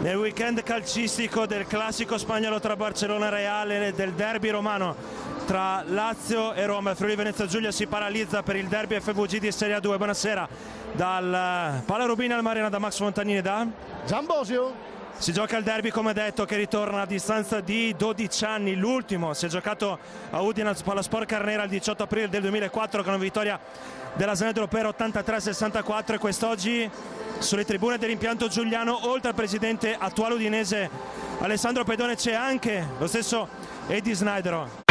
nel weekend calcistico del classico spagnolo tra Barcellona e Real e del derby romano tra Lazio e Roma. Il Friuli Venezia Giulia si paralizza per il derby FVG di Serie A2. Buonasera dal Pala Rubina al Marina, da Max Montagnini, da Giambosio. Si gioca il derby, come detto, che ritorna a distanza di 12 anni. L'ultimo si è giocato a Udine al Palasport Carnera il 18 aprile del 2004 con una vittoria della Zanedro per 83-64, e quest'oggi sulle tribune dell'impianto giuliano, oltre al presidente attuale udinese Alessandro Pedone, c'è anche lo stesso Eddie Sneijder.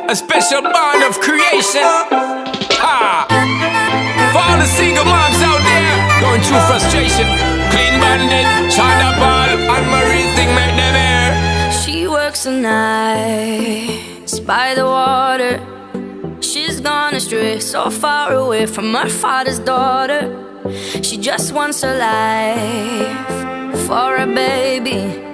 A special bond of creation. Ha! For all the single moms out there going through frustration, Clean Bandit, China Ball, and Marie thing make them air. She works the nights by the water. She's gone astray, so far away from her father's daughter. She just wants a life for a baby.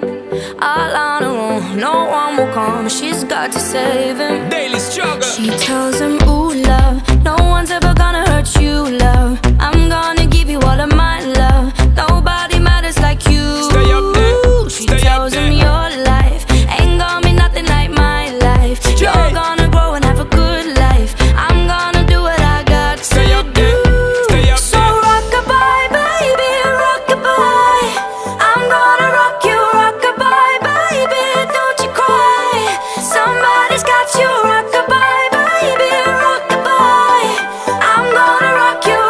All on her own, no one will come. She's got to save him. Daily struggle. She tells him, ooh, love, no one's ever gonna hurt you, love. I'm gonna give you all of my love. Nobody matters like you. Stay up there. She tells him, your life ain't gonna be nothing like my life. You're gonna grow and have a good life. I'm gonna do what I got to do. Stay up So rock-a-bye, baby, rock-a-bye. I'm gonna rock you, rock-a-bye, baby, don't you cry. Somebody's got you, rock-a-bye, baby, rock-a-bye. I'm gonna rock you,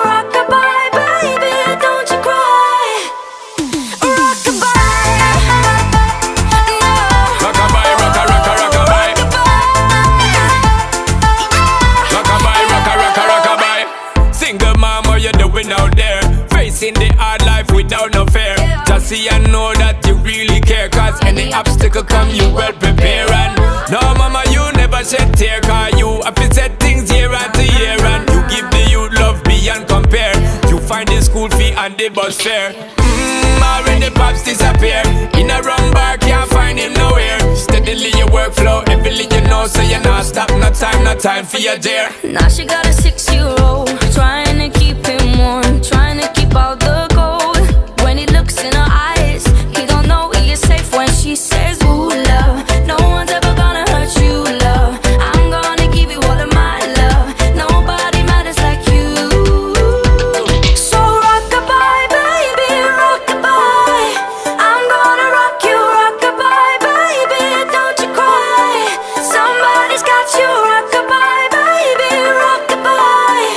cause any obstacle come you well prepare. And no mama you never shed tear, cause you have to set things year after year. And you give the youth love beyond compare. You find the school fee and the bus fare. Already pops disappear. In a wrong bar can't find him nowhere. Steadily your workflow, everything you know, so you not stop, no time for your dare. Now she got a 6-year-old, trying to keep him warm, trying to keep out the cold. When he looks in her eyes, he don't know he is safe when she says, ooh, love, no one's ever gonna hurt you, love. I'm gonna give you all of my love. Nobody matters like you. So rock-a-bye, baby, rock-a-bye. I'm gonna rock you, rock-a-bye, baby, don't you cry. Somebody's got you, rock-a-bye, baby, rock-a-bye.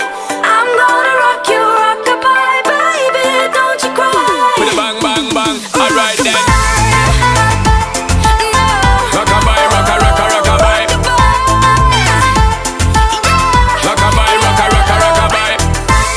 I'm gonna rock you, rock-a-bye, baby, don't you cry. With a bang, bang, bang, alright then. Rock-a-bye, rock-a-rock-a, rock-a-bye. Rock-a-bye, rock-a-rock-a, rock-a-bye.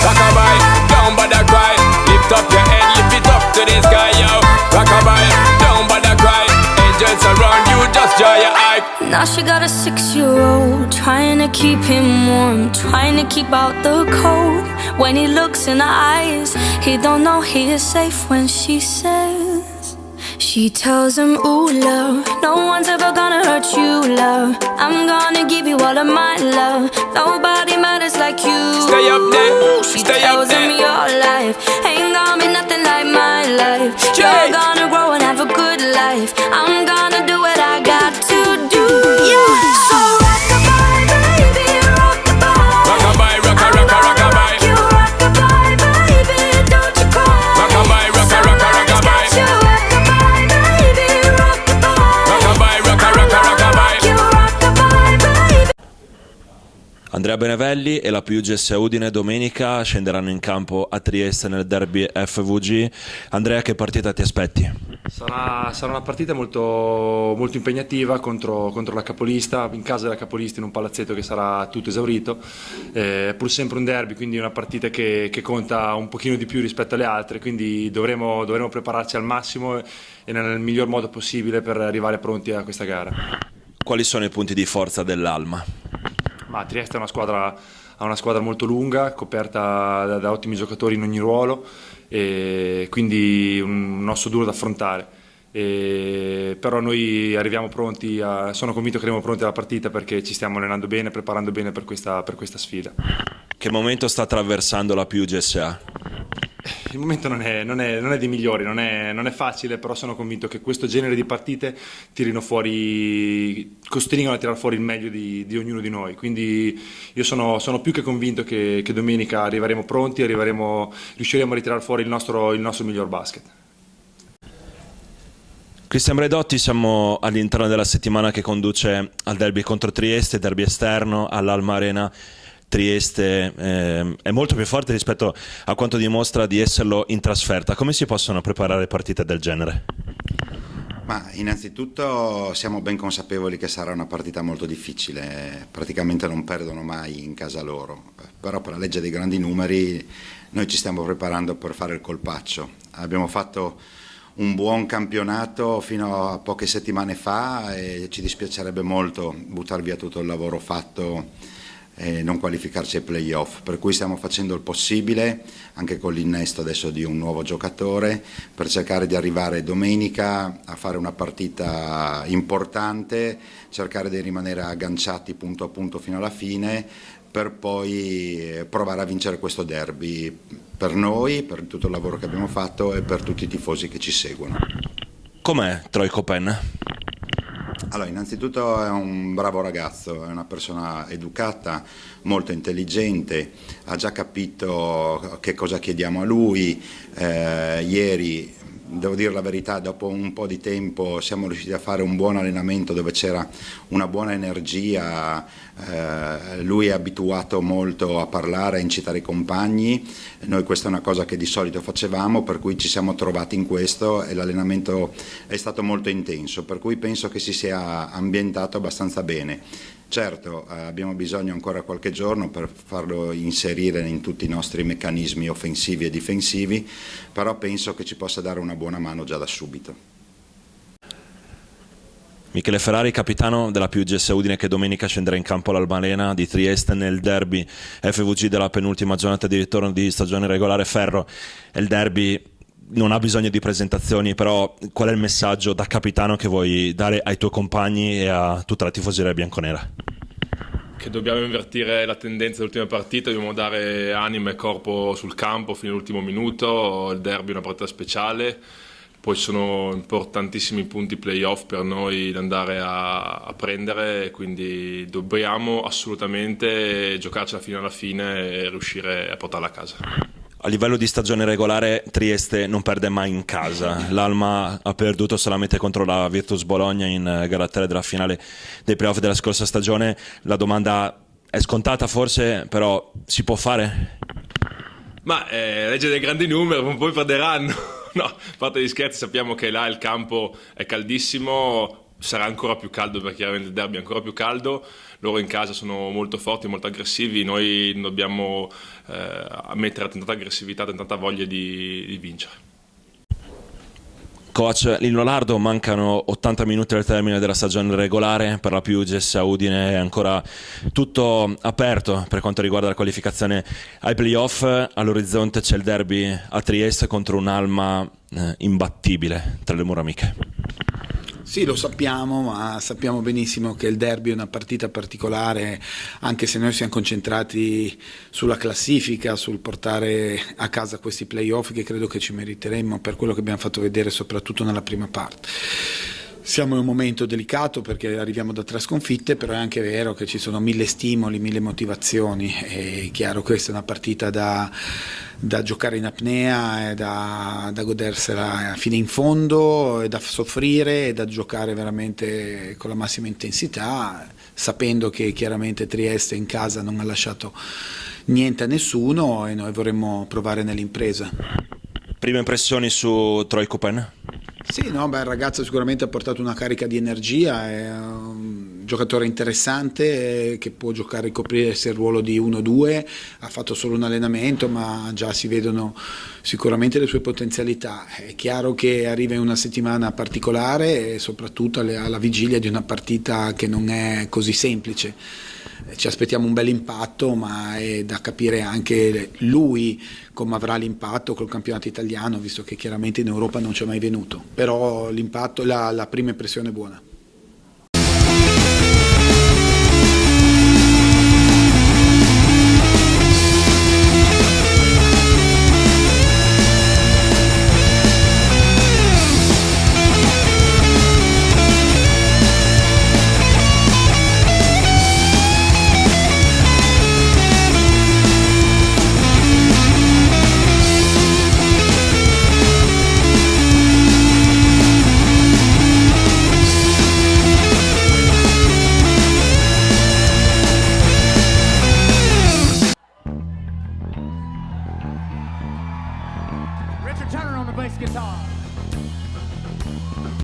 Rock-a-bye, don't bother cry. Lift up your head, lift it up to the sky, yo. Rock-a-bye, don't bother cry. Angels around you, just dry your eye. Now she got a 6-year-old, trying to keep him warm, trying to keep out the cold. When he looks in her eyes, he don't know he is safe when she says. She tells him, ooh, love, no one's ever gonna hurt you, love. I'm gonna give you all of my love. Nobody matters like you. Stay up there, She stay tells up there. him your life ain't gonna be nothing like my life. Jay. You're gonna grow and have a good life. I'm gonna do what I got to do. Yeah. So rock-a-bye, baby, rock-a-bye. Rock-a-bye, rock-a-rock-a, rock-a-bye. You rock-a-bye, baby, don't you cry. Rock-a-bye, rock-a-rock-a, rock-a-bye. You rock-a-bye, baby, rock-a-bye. Rock-a-bye, rock-a-rock-a, rock-a-bye. You rock-a-bye, baby. Andrea Benevelli e la Piuges Udine domenica scenderanno in campo a Trieste nel derby FVG. Andrea, che partita ti aspetti? Sarà una partita molto impegnativa contro la capolista, in casa della capolista, in un palazzetto che sarà tutto esaurito. Pur sempre un derby, quindi una partita che conta un pochino di più rispetto alle altre, quindi dovremo prepararci al massimo e nel miglior modo possibile per arrivare pronti a questa gara. Quali sono i punti di forza dell'Alma? Ma Trieste ha una squadra molto lunga, coperta da ottimi giocatori in ogni ruolo, e quindi un osso duro da affrontare. Però noi arriviamo pronti, sono convinto che arriviamo pronti alla partita perché ci stiamo allenando bene, preparando bene per questa sfida. Che momento sta attraversando la Piuges A? Il momento non è dei migliori, non è facile, però sono convinto che questo genere di partite costringono a tirare fuori il meglio di ognuno di noi. Quindi io sono più che convinto che domenica arriveremo pronti, riusciremo a ritirare fuori il nostro miglior basket. Cristian Bredotti, siamo all'interno della settimana che conduce al derby contro Trieste, derby esterno all'Alma Arena. Trieste è molto più forte rispetto a quanto dimostra di esserlo in trasferta. Come si possono preparare partite del genere? Ma innanzitutto siamo ben consapevoli che sarà una partita molto difficile, praticamente non perdono mai in casa loro, però per la legge dei grandi numeri noi ci stiamo preparando per fare il colpaccio. Abbiamo fatto un buon campionato fino a poche settimane fa e ci dispiacerebbe molto buttar via tutto il lavoro fatto e non qualificarci ai playoff, per cui stiamo facendo il possibile anche con l'innesto adesso di un nuovo giocatore per cercare di arrivare domenica a fare una partita importante, cercare di rimanere agganciati punto a punto fino alla fine per poi provare a vincere questo derby per noi, per tutto il lavoro che abbiamo fatto e per tutti i tifosi che ci seguono. Com'è Troy Copen? Allora, innanzitutto è un bravo ragazzo, è una persona educata, molto intelligente, ha già capito che cosa chiediamo a lui. Ieri, devo dire la verità, dopo un po' di tempo siamo riusciti a fare un buon allenamento dove c'era una buona energia, lui è abituato molto a parlare, a incitare i compagni, noi questa è una cosa che di solito facevamo, per cui ci siamo trovati in questo e l'allenamento è stato molto intenso, per cui penso che si sia ambientato abbastanza bene. Certo, abbiamo bisogno ancora qualche giorno per farlo inserire in tutti i nostri meccanismi offensivi e difensivi, però penso che ci possa dare una buona mano già da subito. Michele Ferrari, capitano della PUGS Udine, che domenica scenderà in campo all'Almalena di Trieste nel derby FVG della penultima giornata di ritorno di stagione regolare. Ferro, il derby non ha bisogno di presentazioni, però qual è il messaggio da capitano che vuoi dare ai tuoi compagni e a tutta la tifoseria bianconera? Che dobbiamo invertire la tendenza dell'ultima partita, dobbiamo dare anima e corpo sul campo fino all'ultimo minuto. Il derby è una partita speciale, poi sono importantissimi punti playoff per noi da andare a prendere, quindi dobbiamo assolutamente giocarcela fino alla fine e riuscire a portarla a casa. A livello di stagione regolare Trieste non perde mai in casa, l'Alma ha perduto solamente contro la Virtus Bologna in gara 3 della finale dei playoff della scorsa stagione. La domanda è scontata forse, però si può fare? Ma legge dei grandi numeri, poi perderanno. No, a parte gli scherzi, sappiamo che là il campo è caldissimo, sarà ancora più caldo perché chiaramente il derby è ancora più caldo. Loro in casa sono molto forti, molto aggressivi, noi dobbiamo mettere tanta aggressività, tanta voglia di vincere. Coach Lino Lardo, mancano 80 minuti al termine della stagione regolare per la PUGS Udine, è ancora tutto aperto per quanto riguarda la qualificazione ai playoff. All'orizzonte c'è il derby a Trieste contro un'Alma imbattibile tra le mura amiche. Sì, lo sappiamo, ma sappiamo benissimo che il derby è una partita particolare, anche se noi siamo concentrati sulla classifica, sul portare a casa questi playoff che credo che ci meriteremmo per quello che abbiamo fatto vedere soprattutto nella prima parte. Siamo in un momento delicato perché arriviamo da 3 sconfitte, però è anche vero che ci sono 1000 stimoli, 1000 motivazioni. È chiaro che questa è una partita da giocare in apnea, e da godersela fino in fondo, e da soffrire, e da giocare veramente con la massima intensità, sapendo che chiaramente Trieste in casa non ha lasciato niente a nessuno e noi vorremmo provare nell'impresa. Prime impressioni su Troy Coupen? Sì, no, il ragazzo sicuramente ha portato una carica di energia, è un giocatore interessante che può giocare e coprirsi il ruolo di 1-2, ha fatto solo un allenamento ma già si vedono sicuramente le sue potenzialità. È chiaro che arriva in una settimana particolare e soprattutto alla vigilia di una partita che non è così semplice. Ci aspettiamo un bel impatto, ma è da capire anche lui come avrà l'impatto col campionato italiano, visto che chiaramente in Europa non c'è mai venuto, però l'impatto, la prima impressione è buona. Richard Turner on the bass guitar.